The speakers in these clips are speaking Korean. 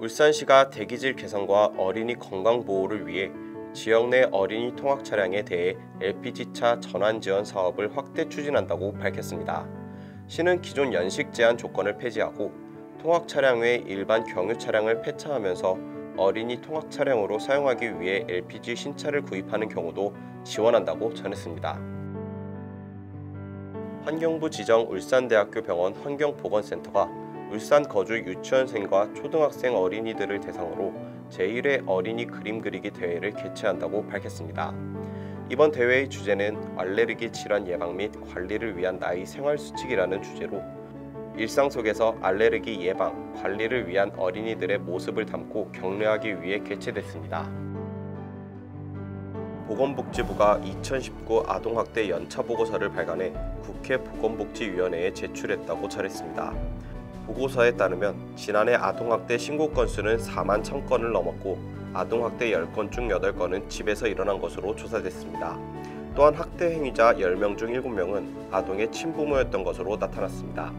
울산시가 대기질 개선과 어린이 건강 보호를 위해 지역 내 어린이 통학 차량에 대해 LPG차 전환 지원 사업을 확대 추진한다고 밝혔습니다. 시는 기존 연식 제한 조건을 폐지하고 통학 차량 외 일반 경유 차량을 폐차하면서 어린이 통학 차량으로 사용하기 위해 LPG 신차를 구입하는 경우도 지원한다고 전했습니다. 환경부 지정 울산대학교 병원 환경보건센터가 울산 거주 유치원생과 초등학생 어린이들을 대상으로 제1회 어린이 그림 그리기 대회를 개최한다고 밝혔습니다. 이번 대회의 주제는 알레르기 질환 예방 및 관리를 위한 나이 생활 수칙이라는 주제로 일상 속에서 알레르기 예방, 관리를 위한 어린이들의 모습을 담고 격려하기 위해 개최됐습니다. 보건복지부가 2019 아동학대 연차보고서를 발간해 국회 보건복지위원회에 제출했다고 전했습니다. 보고서에 따르면 지난해 아동학대 신고 건수는 4만 1000건을 넘었고 아동학대 10건 중 8건은 집에서 일어난 것으로 조사됐습니다. 또한 학대 행위자 10명 중 7명은 아동의 친부모였던 것으로 나타났습니다.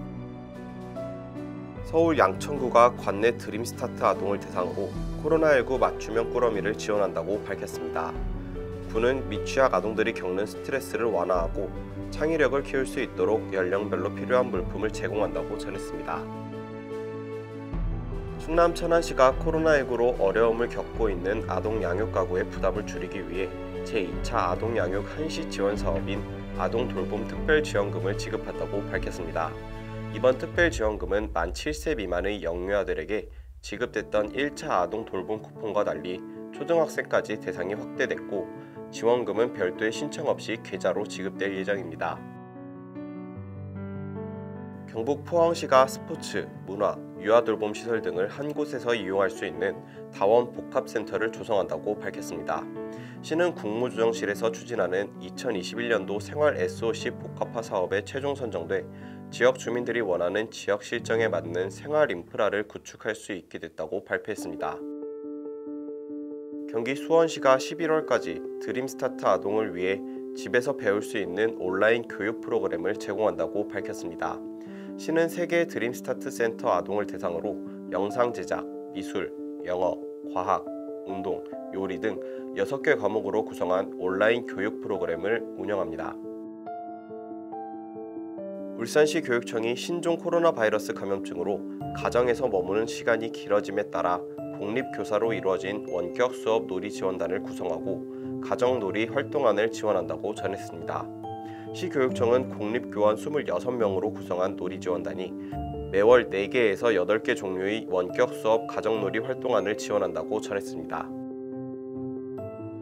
서울 양천구가 관내 드림스타트 아동을 대상으로 코로나19 맞춤형 꾸러미를 지원한다고 밝혔습니다. 구는 미취학 아동들이 겪는 스트레스를 완화하고 창의력을 키울 수 있도록 연령별로 필요한 물품을 제공한다고 전했습니다. 충남 천안시가 코로나19로 어려움을 겪고 있는 아동 양육 가구의 부담을 줄이기 위해 제2차 아동 양육 한시 지원 사업인 아동 돌봄 특별지원금을 지급한다고 밝혔습니다. 이번 특별지원금은 만 7세 미만의 영유아들에게 지급됐던 1차 아동 돌봄 쿠폰과 달리 초등학생까지 대상이 확대됐고 지원금은 별도의 신청 없이 계좌로 지급될 예정입니다. 경북 포항시가 스포츠, 문화, 유아돌봄 시설 등을 한 곳에서 이용할 수 있는 다원 복합센터를 조성한다고 밝혔습니다. 시는 국무조정실에서 추진하는 2021년도 생활 SOC 복합화 사업에 최종 선정돼 지역 주민들이 원하는 지역 실정에 맞는 생활 인프라를 구축할 수 있게 됐다고 발표했습니다. 경기 수원시가 11월까지 드림스타트 아동을 위해 집에서 배울 수 있는 온라인 교육 프로그램을 제공한다고 밝혔습니다. 시는 3개의 드림스타트 센터 아동을 대상으로 영상 제작, 미술, 영어, 과학, 운동, 요리 등 6개 과목으로 구성한 온라인 교육 프로그램을 운영합니다. 울산시 교육청이 신종 코로나 바이러스 감염증으로 가정에서 머무는 시간이 길어짐에 따라 공립교사로 이루어진 원격 수업 놀이 지원단을 구성하고 가정놀이 활동안을 지원한다고 전했습니다. 시교육청은 공립교원 26명으로 구성한 놀이 지원단이 매월 4개에서 8개 종류의 원격 수업 가정놀이 활동안을 지원한다고 전했습니다.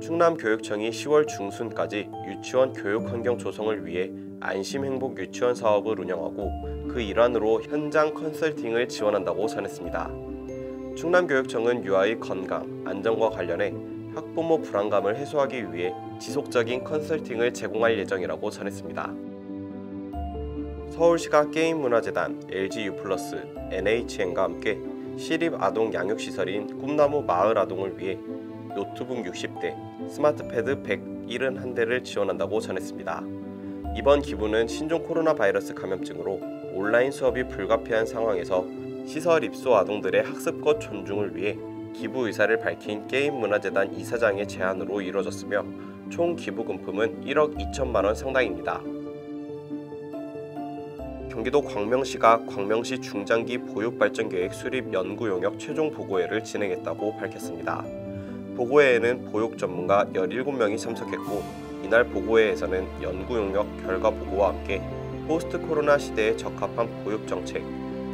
충남교육청이 10월 중순까지 유치원 교육 환경 조성을 위해 안심행복 유치원 사업을 운영하고 그 일환으로 현장 컨설팅을 지원한다고 전했습니다. 충남교육청은 유아의 건강, 안전과 관련해 학부모 불안감을 해소하기 위해 지속적인 컨설팅을 제공할 예정이라고 전했습니다. 서울시가 게임문화재단, LGU+, NHN과 함께 시립 아동 양육시설인 꿈나무 마을 아동을 위해 노트북 60대, 스마트패드 171대를 지원한다고 전했습니다. 이번 기부는 신종 코로나 바이러스 감염증으로 온라인 수업이 불가피한 상황에서 시설 입소 아동들의 학습권 존중을 위해 기부 의사를 밝힌 게임문화재단 이사장의 제안으로 이루어졌으며 총 기부 금품은 1억 2천만 원 상당입니다. 경기도 광명시가 광명시 중장기 보육발전계획 수립 연구용역 최종 보고회를 진행했다고 밝혔습니다. 보고회에는 보육 전문가 17명이 참석했고 이날 보고회에서는 연구용역 결과 보고와 함께 포스트 코로나 시대에 적합한 보육정책,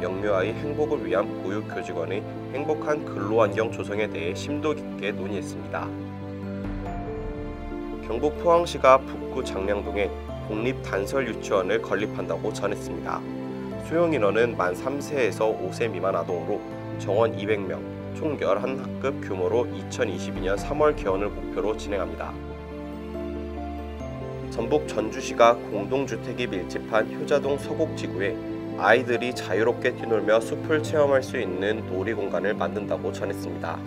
영유아의 행복을 위한 보육교직원의 행복한 근로환경 조성에 대해 심도 깊게 논의했습니다. 경북 포항시가 북구 장량동에 공립단설유치원을 건립한다고 전했습니다. 수용인원은 만 3세에서 5세 미만 아동으로 정원 200명, 총 11학급 규모로 2022년 3월 개원을 목표로 진행합니다. 전북 전주시가 공동주택이 밀집한 효자동 서곡지구에 아이들이 자유롭게 뛰놀며 숲을 체험할 수 있는 놀이공간을 만든다고 전했습니다.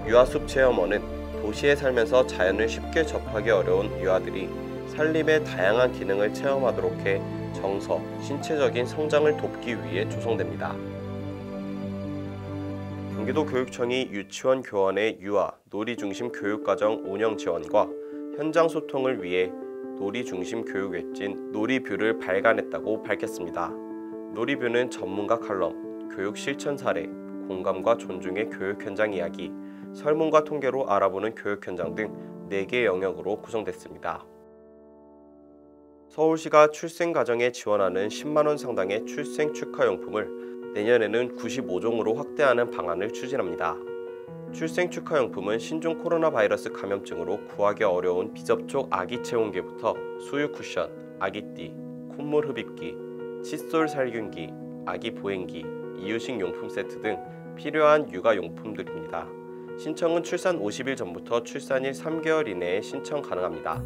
유아숲 체험원은 도시에 살면서 자연을 쉽게 접하기 어려운 유아들이 산림의 다양한 기능을 체험하도록 해 정서, 신체적인 성장을 돕기 위해 조성됩니다. 경기도교육청이 유치원 교원의 유아, 놀이 중심 교육과정 운영 지원과 현장 소통을 위해 놀이 중심 교육 웹진 놀이뷰를 발간했다고 밝혔습니다. 놀이뷰는 전문가 칼럼, 교육 실천 사례, 공감과 존중의 교육 현장 이야기, 설문과 통계로 알아보는 교육 현장 등 4개 영역으로 구성됐습니다. 서울시가 출생 가정에 지원하는 10만 원 상당의 출생 축하용품을 내년에는 95종으로 확대하는 방안을 추진합니다. 출생 축하용품은 신종 코로나 바이러스 감염증으로 구하기 어려운 비접촉 아기 체온계부터 수유 쿠션, 아기띠, 콧물 흡입기, 칫솔 살균기, 아기 보행기, 이유식 용품 세트 등 필요한 육아용품들입니다. 신청은 출산 50일 전부터 출산일 3개월 이내에 신청 가능합니다.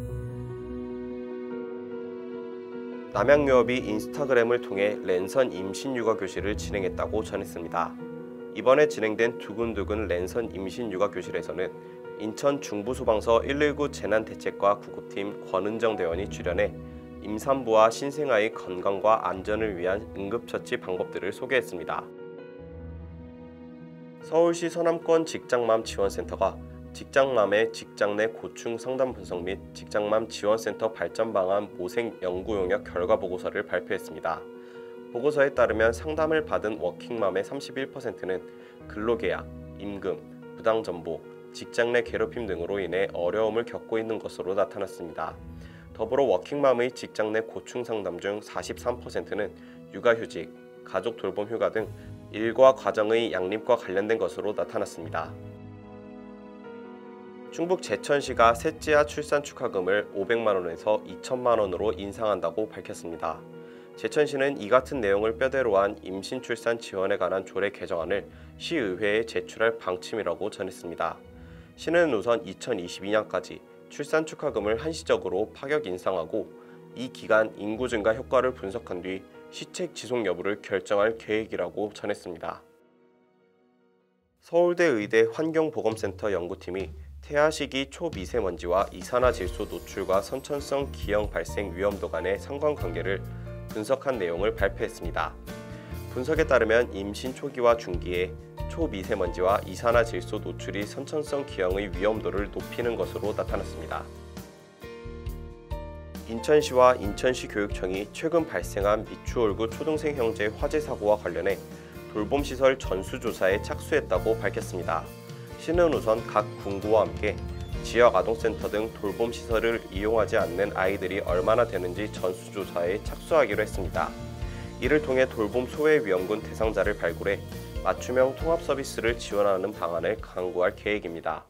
남양유업이 인스타그램을 통해 랜선 임신 육아 교실을 진행했다고 전했습니다. 이번에 진행된 두근두근 랜선 임신 육아 교실에서는 인천 중부소방서 119 재난대책과 구급팀 권은정 대원이 출연해 임산부와 신생아의 건강과 안전을 위한 응급처치 방법들을 소개했습니다. 서울시 서남권 직장맘 지원센터가 직장맘의 직장 내 고충 상담 분석 및 직장맘 지원센터 발전 방안 모색 연구 용역 결과 보고서를 발표했습니다. 보고서에 따르면 상담을 받은 워킹맘의 31%는 근로계약, 임금, 부당정보, 직장 내 괴롭힘 등으로 인해 어려움을 겪고 있는 것으로 나타났습니다. 더불어 워킹맘의 직장 내 고충 상담 중 43%는 육아휴직, 가족 돌봄 휴가 등 일과 가정의 양립과 관련된 것으로 나타났습니다. 충북 제천시가 셋째아 출산 축하금을 500만 원에서 2천만 원으로 인상한다고 밝혔습니다. 제천시는 이 같은 내용을 뼈대로 한 임신 출산 지원에 관한 조례 개정안을 시의회에 제출할 방침이라고 전했습니다. 시는 우선 2022년까지 출산 축하금을 한시적으로 파격 인상하고 이 기간 인구 증가 효과를 분석한 뒤 시책 지속 여부를 결정할 계획이라고 전했습니다. 서울대 의대 환경보건센터 연구팀이 태아 시기 초미세먼지와 이산화질소 노출과 선천성 기형 발생 위험도 간의 상관관계를 분석한 내용을 발표했습니다. 분석에 따르면 임신 초기와 중기에 초미세먼지와 이산화질소 노출이 선천성 기형의 위험도를 높이는 것으로 나타났습니다. 인천시와 인천시 교육청이 최근 발생한 미추홀구 초등생 형제 화재 사고와 관련해 돌봄시설 전수조사에 착수했다고 밝혔습니다. 시는 우선 각 군구와 함께 지역 아동센터 등 돌봄시설을 이용하지 않는 아이들이 얼마나 되는지 전수조사에 착수하기로 했습니다. 이를 통해 돌봄 소외위험군 대상자를 발굴해 맞춤형 통합 서비스를 지원하는 방안을 강구할 계획입니다.